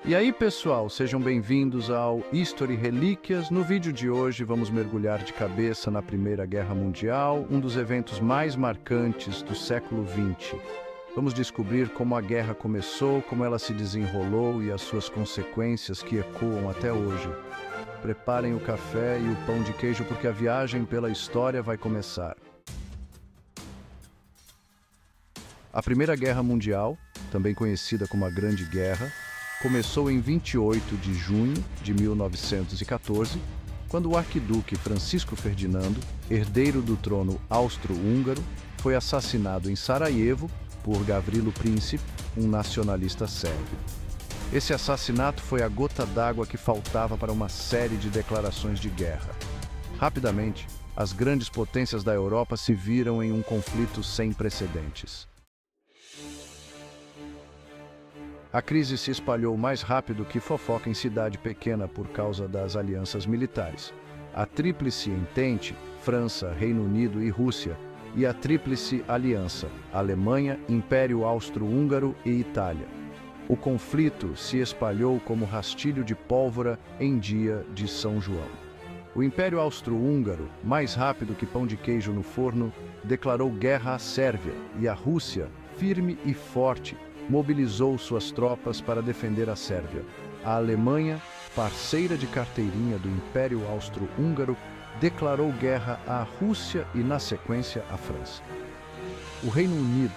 E aí, pessoal, sejam bem-vindos ao History Relíquias. No vídeo de hoje vamos mergulhar de cabeça na Primeira Guerra Mundial, um dos eventos mais marcantes do século XX. Vamos descobrir como a guerra começou, como ela se desenrolou e as suas consequências que ecoam até hoje. Preparem o café e o pão de queijo porque a viagem pela história vai começar. A Primeira Guerra Mundial, também conhecida como a Grande Guerra, começou em 28 de junho de 1914, quando o arquiduque Francisco Ferdinando, herdeiro do trono austro-húngaro, foi assassinado em Sarajevo por Gavrilo Princip, um nacionalista sérvio. Esse assassinato foi a gota d'água que faltava para uma série de declarações de guerra. Rapidamente, as grandes potências da Europa se viram em um conflito sem precedentes. A crise se espalhou mais rápido que fofoca em cidade pequena por causa das alianças militares. A Tríplice Entente, França, Reino Unido e Rússia, e a Tríplice Aliança, Alemanha, Império Austro-Húngaro e Itália. O conflito se espalhou como rastilho de pólvora em dia de São João. O Império Austro-Húngaro, mais rápido que pão de queijo no forno, declarou guerra à Sérvia e a Rússia, firme e forte, mobilizou suas tropas para defender a Sérvia. A Alemanha, parceira de carteirinha do Império Austro-Húngaro, declarou guerra à Rússia e, na sequência, à França. O Reino Unido,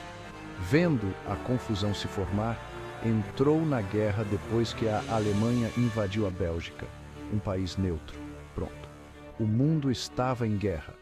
vendo a confusão se formar, entrou na guerra depois que a Alemanha invadiu a Bélgica, um país neutro. Pronto. O mundo estava em guerra.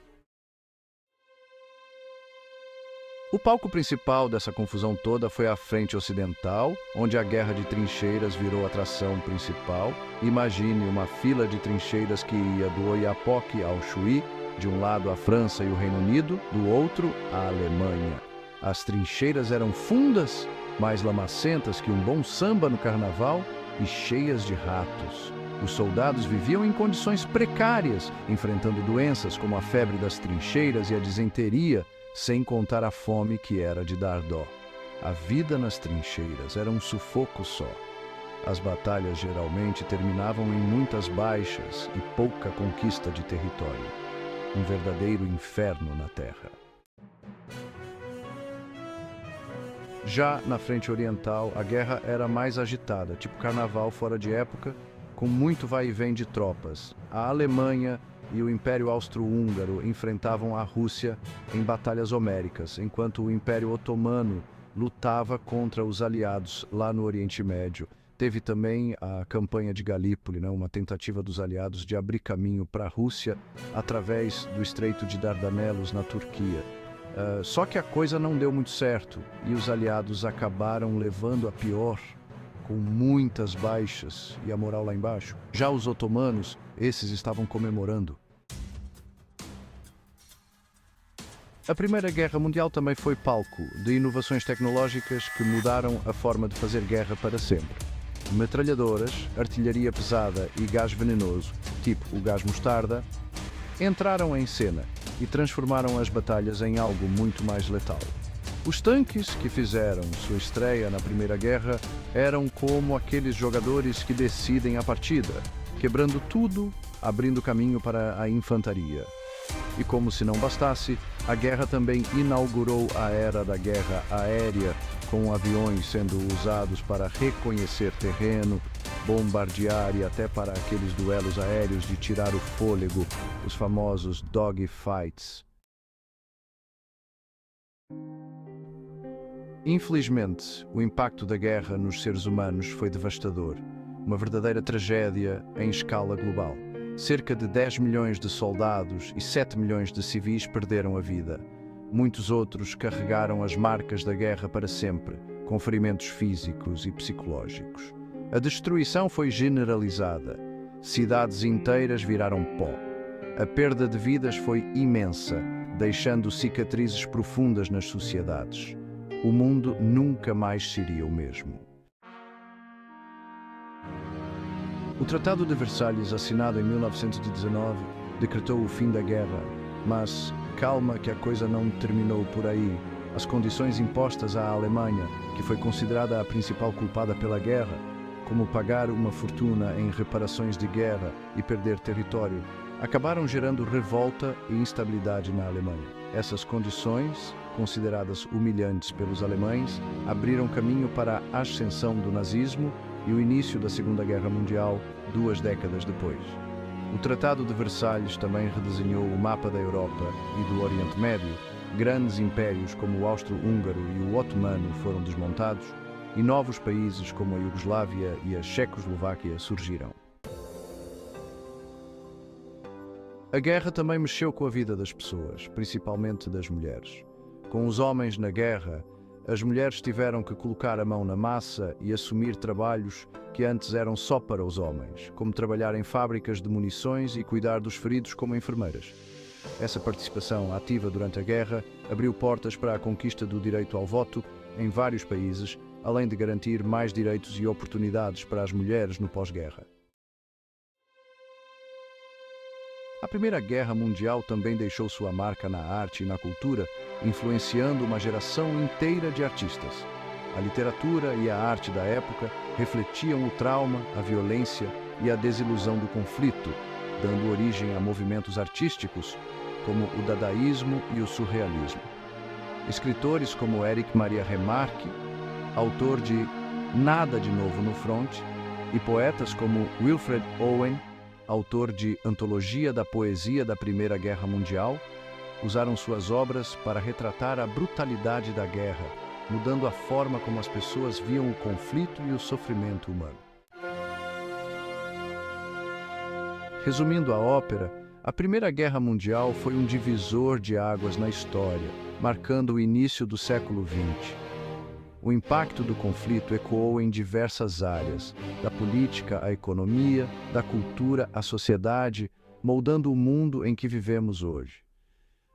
O palco principal dessa confusão toda foi a Frente Ocidental, onde a guerra de trincheiras virou a atração principal. Imagine uma fila de trincheiras que ia do Oiapoque ao Chuí, de um lado a França e o Reino Unido, do outro a Alemanha. As trincheiras eram fundas, mais lamacentas que um bom samba no carnaval e cheias de ratos. Os soldados viviam em condições precárias, enfrentando doenças como a febre das trincheiras e a disenteria, sem contar a fome que era de dar dó. A vida nas trincheiras era um sufoco só. As batalhas geralmente terminavam em muitas baixas e pouca conquista de território. Um verdadeiro inferno na terra. Já na frente oriental, a guerra era mais agitada, tipo carnaval fora de época, com muito vai e vem de tropas. A Alemanha e o Império Austro-Húngaro enfrentavam a Rússia em batalhas homéricas, enquanto o Império Otomano lutava contra os aliados lá no Oriente Médio. Teve também a campanha de Galípoli, uma tentativa dos aliados de abrir caminho para a Rússia através do Estreito de Dardanelos na Turquia. Só que a coisa não deu muito certo e os aliados acabaram levando a pior, com muitas baixas e a moral lá embaixo. Já os otomanos, esses estavam comemorando. A Primeira Guerra Mundial também foi palco de inovações tecnológicas que mudaram a forma de fazer guerra para sempre. Metralhadoras, artilharia pesada e gás venenoso, tipo o gás mostarda, entraram em cena e transformaram as batalhas em algo muito mais letal. Os tanques que fizeram sua estreia na Primeira Guerra eram como aqueles jogadores que decidem a partida, quebrando tudo, abrindo caminho para a infantaria. E como se não bastasse, a guerra também inaugurou a era da guerra aérea, com aviões sendo usados para reconhecer terreno, bombardear e até para aqueles duelos aéreos de tirar o fôlego, os famosos dogfights. Infelizmente, o impacto da guerra nos seres humanos foi devastador. Uma verdadeira tragédia em escala global. Cerca de 10 milhões de soldados e 7 milhões de civis perderam a vida. Muitos outros carregaram as marcas da guerra para sempre, com ferimentos físicos e psicológicos. A destruição foi generalizada. Cidades inteiras viraram pó. A perda de vidas foi imensa, deixando cicatrizes profundas nas sociedades. O mundo nunca mais seria o mesmo. O Tratado de Versalhes, assinado em 1919, decretou o fim da guerra, mas calma que a coisa não terminou por aí. As condições impostas à Alemanha, que foi considerada a principal culpada pela guerra, como pagar uma fortuna em reparações de guerra e perder território, acabaram gerando revolta e instabilidade na Alemanha. Essas condições, consideradas humilhantes pelos alemães, abriram caminho para a ascensão do nazismo e o início da Segunda Guerra Mundial 2 décadas depois. O Tratado de Versalhes também redesenhou o mapa da Europa e do Oriente Médio. Grandes impérios como o Austro-Húngaro e o Otomano foram desmontados e novos países como a Iugoslávia e a Checoslováquia surgiram. A guerra também mexeu com a vida das pessoas, principalmente das mulheres. Com os homens na guerra, as mulheres tiveram que colocar a mão na massa e assumir trabalhos que antes eram só para os homens, como trabalhar em fábricas de munições e cuidar dos feridos como enfermeiras. Essa participação ativa durante a guerra abriu portas para a conquista do direito ao voto em vários países, além de garantir mais direitos e oportunidades para as mulheres no pós-guerra. A Primeira Guerra Mundial também deixou sua marca na arte e na cultura, influenciando uma geração inteira de artistas. A literatura e a arte da época refletiam o trauma, a violência e a desilusão do conflito, dando origem a movimentos artísticos como o dadaísmo e o surrealismo. Escritores como Erich Maria Remarque, autor de Nada de Novo no Fronte, e poetas como Wilfred Owen, autor de Antologia da Poesia da Primeira Guerra Mundial, usaram suas obras para retratar a brutalidade da guerra, mudando a forma como as pessoas viam o conflito e o sofrimento humano. Resumindo a ópera, a Primeira Guerra Mundial foi um divisor de águas na história, marcando o início do século XX. O impacto do conflito ecoou em diversas áreas, da política à economia, da cultura à sociedade, moldando o mundo em que vivemos hoje.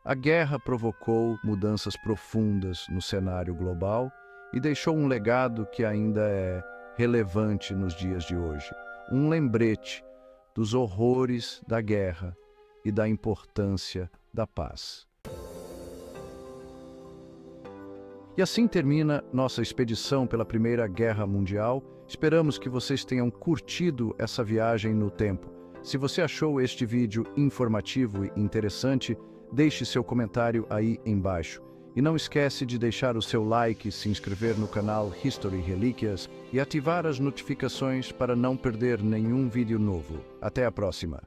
A guerra provocou mudanças profundas no cenário global e deixou um legado que ainda é relevante nos dias de hoje, um lembrete dos horrores da guerra e da importância da paz. E assim termina nossa expedição pela Primeira Guerra Mundial. Esperamos que vocês tenham curtido essa viagem no tempo. Se você achou este vídeo informativo e interessante, deixe seu comentário aí embaixo. E não esquece de deixar o seu like, se inscrever no canal History Relíquias e ativar as notificações para não perder nenhum vídeo novo. Até a próxima!